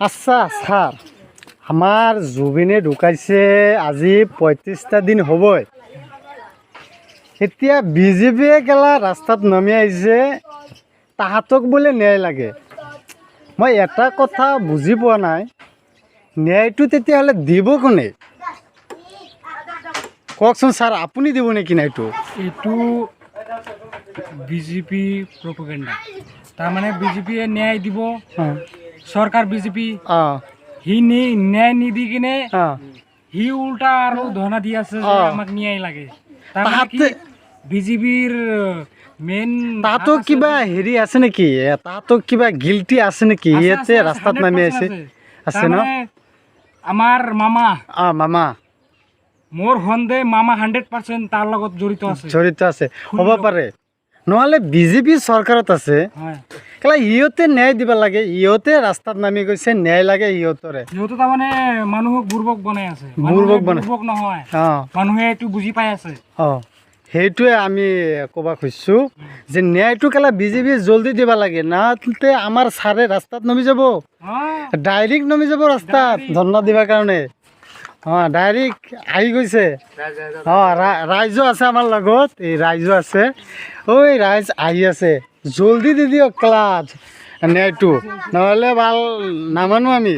আচ্ছা স্যার, আমার জুবিনে ঢুকাইছে আজি 35টা দিন হ'বই। এতিয়া বিজেপিয়ে কেলা ৰাস্তাত নামি আহিছে, তাহাঁতক বোলে ন্যায় লাগে। মই এটা কথা বুজি পোৱা নাই, ন্যায়টো তেতিয়াহ'লে দিব কোনে? কওকচোন ছাৰ, আপুনি দিব নেকি ন্যায়টো? এইটো বিজেপি প্ৰপেগেণ্ডা। তাৰমানে বিজেপিয়ে ন্যায় দিব, চৰকাৰ বিজেপি সি ন্যায় নিদি কিনে সি উল্টা আৰু ধনা দি আছে যে আমাক ন্যায় লাগে। তাৰমানে বিজেপিৰ মেইন তাহাঁতক কিবা হেৰি আছে নেকি? তাহাঁতক কিবা গিল্টি আছে নেকি? ইয়াতে ৰাস্তাত নামি আছে আছে ন? আমাৰ মামা মামা, মোৰ সন্দেহ মামা 100% তাৰ লগত জড়িত আছে। হ'ব পাৰে, নহ'লে বিজেপি চৰকাৰত আছে। কেলা ইহঁতে ন্যায় দিব লাগে, ইহঁতে ৰাস্তাত নামি গৈছে, ন্যায় লাগে ইহঁতৰে। সিহঁতে তাৰমানে মানুহক বুৰ্বক বনাই আছে। বুৰ্বক নহয়, মানুহে এইটো বুজি পাই আছে। সেইটোৱে আমি ক'ব খুজিছোঁ যে ন্যায়টো কেলা বিজেপিয়ে জলদি দিব লাগে, নাতে আমাৰ ছাৰে ৰাস্তাত নামি যাব, ডাইৰেক্ট নামি যাব ৰাস্তাত ধৰ্ণা দিবৰ কাৰণে। ডাইৰেক্ট আহি গৈছে। ৰাইজো আছে আমাৰ লগত, এই ৰাইজো আছে। ঐ ৰাইজ আহি আছে, জলদি দি দিয়ক ক্লাছ ন্যায়টো, নহ'লে ভাল নামানো আমি।